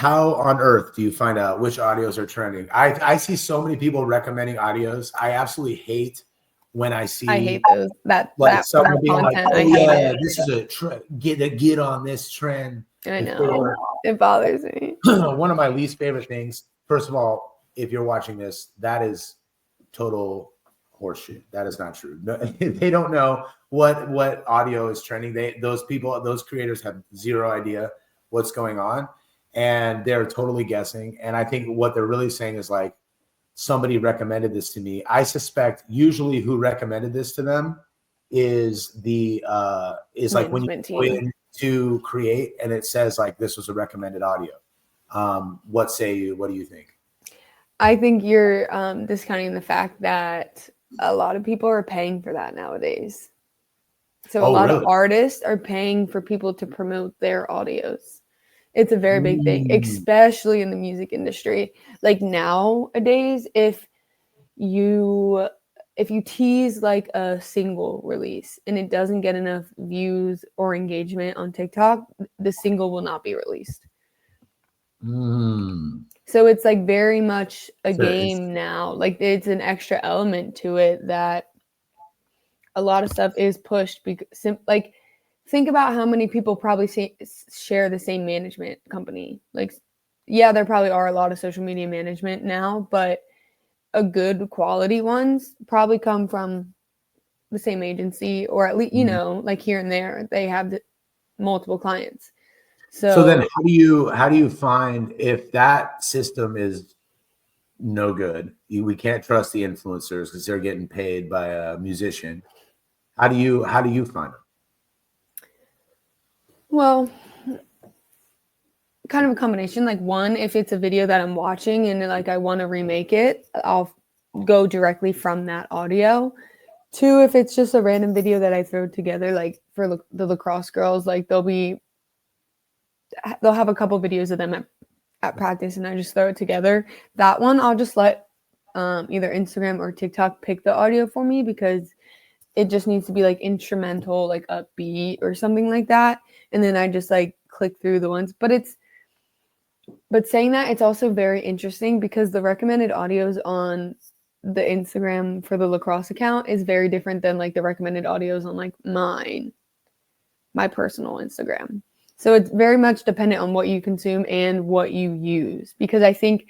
how on earth do you find out which audios are trending? I see so many people recommending audios. I absolutely hate when I see. I hate those that someone being content. like, I hate it. This is a trend. Get on this trend. I know. It bothers me. One of my least favorite things. First of all, if you're watching this, that is total horseshit. That is not true. No, they don't know what audio is trending. Those creators have zero idea what's going on, and they're totally guessing. And I think what they're really saying is like, somebody recommended this to me. I suspect usually who recommended this to them is like when you go in to create and it says like this was a recommended audio. What say you? What do you think? I think you're discounting the fact that a lot of people are paying for that nowadays. So a lot of artists are paying for people to promote their audios. It's a very big thing, especially in the music industry. Like nowadays, if you tease like a single release and it doesn't get enough views or engagement on TikTok, the single will not be released. So it's like very much a game now. Like it's an extra element to it that a lot of stuff is pushed because like think about how many people probably share the same management company. Like, yeah, there probably are a lot of social media management now, but a good quality ones probably come from the same agency, or at least, like here and there, they have multiple clients. So then how do you find if that system is no good? We can't trust the influencers because they're getting paid by a musician. How do you find them? Well, kind of a combination. Like one, if it's a video that I'm watching and like I want to remake it, I'll go directly from that audio. Two, if it's just a random video that I throw together, like for the lacrosse girls, like they'll have a couple videos of them at practice and I just throw it together. That one, I'll just let either Instagram or TikTok pick the audio for me because it just needs to be like instrumental, like upbeat or something like that. And then I just like click through the ones. But saying that, it's also very interesting because the recommended audios on the Instagram for the lacrosse account is very different than like the recommended audios on like my personal Instagram. So it's very much dependent on what you consume and what you use. Because I think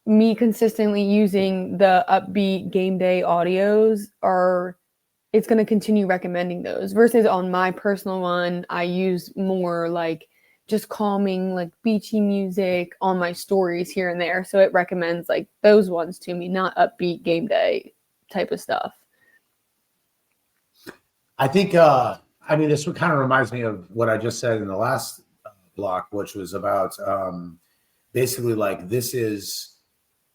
me consistently using the upbeat game day audios it's going to continue recommending those versus on my personal one, I use more like just calming, like beachy music on my stories here and there. So it recommends like those ones to me, not upbeat game day type of stuff. I think, this kind of reminds me of what I just said in the last block, which was about basically like this is,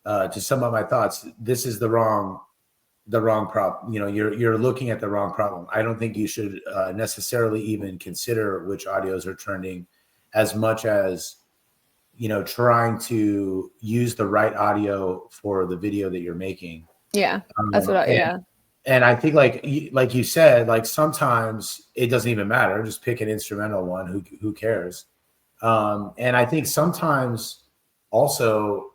to sum up my thoughts, this is the wrong problem. You're looking at the wrong problem. I don't think you should necessarily even consider which audios are trending as much as, trying to use the right audio for the video that you're making. Yeah, that's what And I think like you said, like sometimes it doesn't even matter. Just pick an instrumental one. Who cares? And I think sometimes also,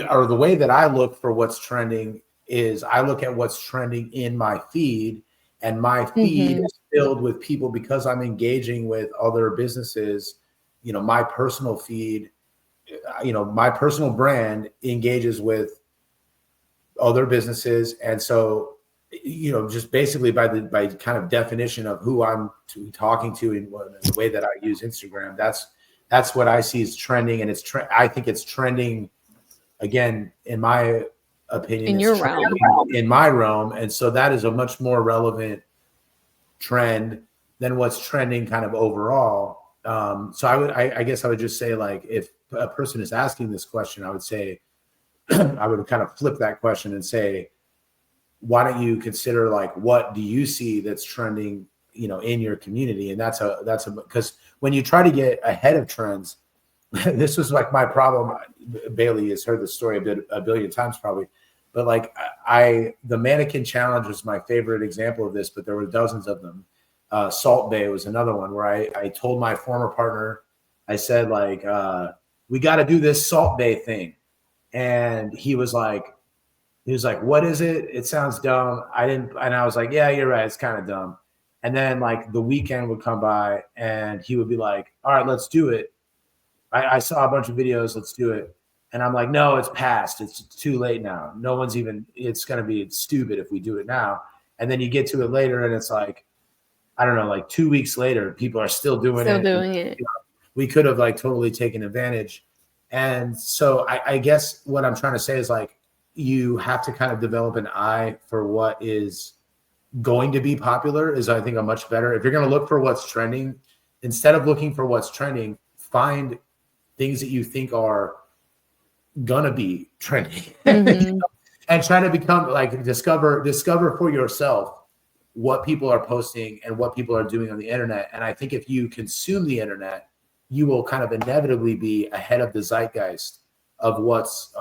or the way that I look for what's trending is I look at what's trending in my feed, and my feed is filled with people because I'm engaging with other businesses. My personal feed, my personal brand engages with other businesses. And so, just basically by kind of definition of who I'm talking to in the way that I use Instagram, that's what I see is trending. And I think it's trending again, in my opinion, in your realm, in my realm. And so that is a much more relevant trend than what's trending kind of overall. So I guess I would just say, like, if a person is asking this question, I would say, I would kind of flip that question and say, why don't you consider like, what do you see that's trending, in your community? And that's because when you try to get ahead of trends, this was like my problem. Bayleigh has heard the story a billion times probably, but like the mannequin challenge was my favorite example of this, but there were dozens of them. Salt Bay was another one where I told my former partner I said like, we got to do this Salt Bay thing. And he was like, what is it? It sounds dumb. And I was like, yeah, you're right. It's kind of dumb. And then like the weekend would come by and he would be like, all right, let's do it. I saw a bunch of videos. Let's do it. And I'm like, no, it's past. It's too late now. No one's even, it's going to be stupid if we do it now. And then you get to it later and it's like, I don't know, like 2 weeks later, people are still doing it. You know, we could have like totally taken advantage. And so I guess what I'm trying to say is like, you have to kind of develop an eye for what is going to be popular is I think a much better, if you're going to look for what's trending, instead of looking for what's trending, find things that you think are going to be trending you know? And try to become like, discover for yourself what people are posting and what people are doing on the internet. And I think if you consume the internet, you will kind of inevitably be ahead of the zeitgeist of what's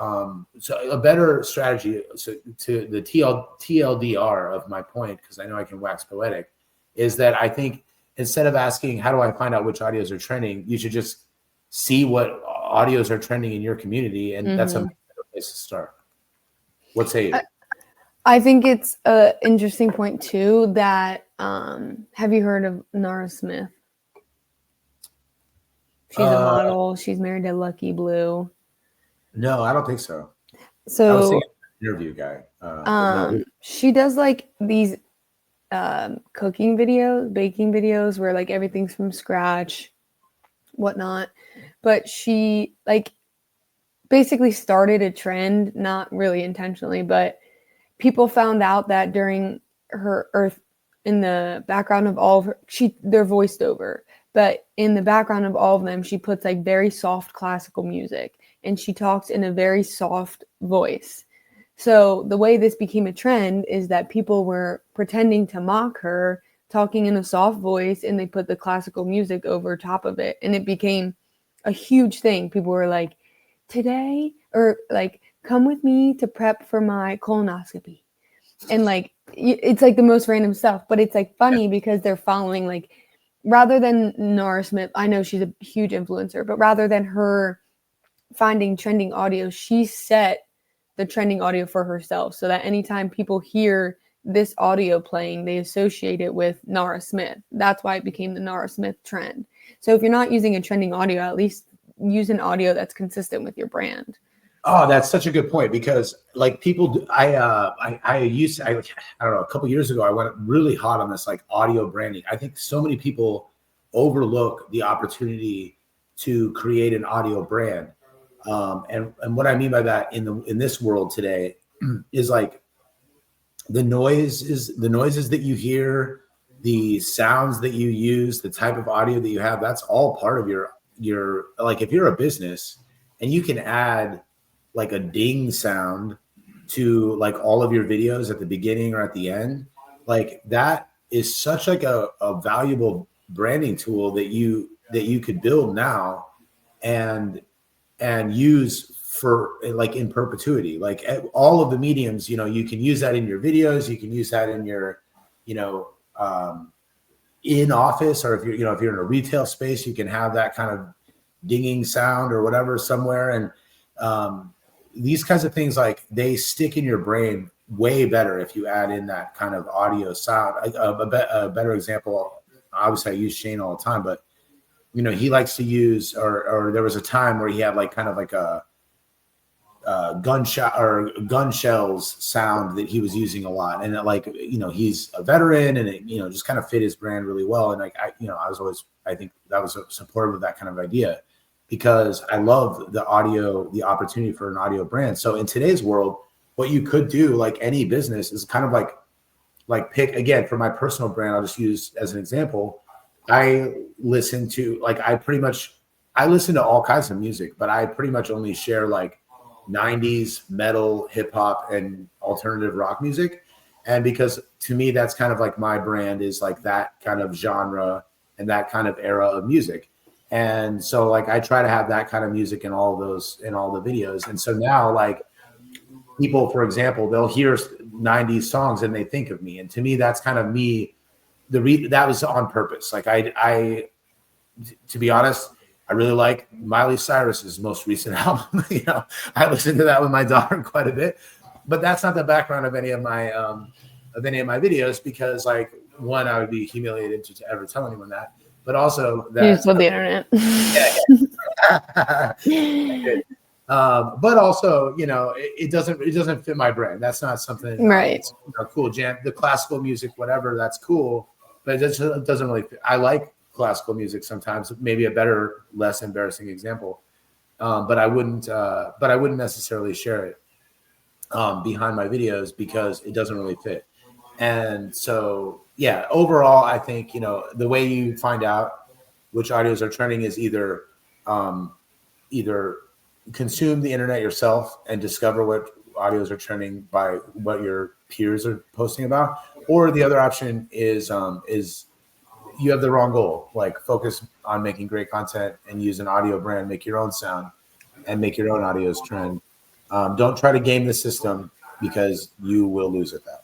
so a better strategy. So to the TLDR of my point, because I know I can wax poetic, is that I think instead of asking, how do I find out which audios are trending, you should just see what audios are trending in your community. And that's a better place to start. What say you? I think it's an interesting point too that have you heard of Nara Smith? She's a model. She's married to Lucky Blue. No, I don't think so. So I was thinking interview guy. No. She does like these cooking videos, baking videos where like everything's from scratch, whatnot. But she like basically started a trend, not really intentionally, but people found out that during her in the background of all of her, they're voiced over, but in the background of all of them, she puts like very soft classical music and she talks in a very soft voice. So the way this became a trend is that people were pretending to mock her, talking in a soft voice, and they put the classical music over top of it. And it became a huge thing. People were like, today, or like, come with me to prep for my colonoscopy. And like, it's like the most random stuff, but it's like funny because they're following like, rather than Nora Smith, I know she's a huge influencer, but rather than her finding trending audio, she set the trending audio for herself so that anytime people hear this audio playing, they associate it with Nara Smith. That's why it became the Nara Smith trend. So if you're not using a trending audio, at least use an audio that's consistent with your brand. Oh, that's such a good point because like people, I don't know, a couple years ago, I went really hot on this like audio branding. I think so many people overlook the opportunity to create an audio brand. And what I mean by that in this world today is like the noises that you hear, the sounds that you use, the type of audio that you have, that's all part of your like if you're a business and you can add like a ding sound to like all of your videos at the beginning or at the end, like that is such like a valuable branding tool that you could build now and use for like in perpetuity, like all of the mediums, you know, you can use that in your videos, you can use that in your, you know, in office, or if you're, you know, if you're in a retail space, you can have that kind of dinging sound or whatever somewhere. And these kinds of things, like they stick in your brain way better if you add in that kind of audio sound. A better example, obviously I use Shane all the time, but you know, he likes to use, or there was a time where he had like kind of like a gunshot or gun shells sound that he was using a lot. And like, you know, he's a veteran and it, you know, just kind of fit his brand really well. And like, I think that was supportive of that kind of idea because I love the opportunity for an audio brand. So in today's world, what you could do, like any business, is kind of like pick, again, for my personal brand, I'll just use as an example. I listen to all kinds of music, but I pretty much only share like 90s metal, hip hop, and alternative rock music. And because to me, that's kind of like my brand is like that kind of genre and that kind of era of music. And so like, I try to have that kind of music in all the videos. And so now like people, for example, they'll hear 90s songs and they think of me. And to me, that's kind of me. That was on purpose. Like I to be honest, I really like Miley Cyrus's most recent album. I listen to that with my daughter quite a bit, but that's not the background of any of my videos, because like, one, I would be humiliated to ever tell anyone that, but also that You just love the internet. But also, it doesn't fit my brand. That's not something right. Cool jam, the classical music, whatever, that's cool, but it doesn't really fit. I like classical music sometimes, maybe a better, less embarrassing example, but I wouldn't necessarily share it behind my videos because it doesn't really fit. And so, yeah, overall, I think, the way you find out which audios are trending is either consume the internet yourself and discover what audios are trending by what your peers are posting about, or the other option is you have the wrong goal. Like, focus on making great content and use an audio brand, make your own sound, and make your own audios trend. Don't try to game the system, because you will lose at that.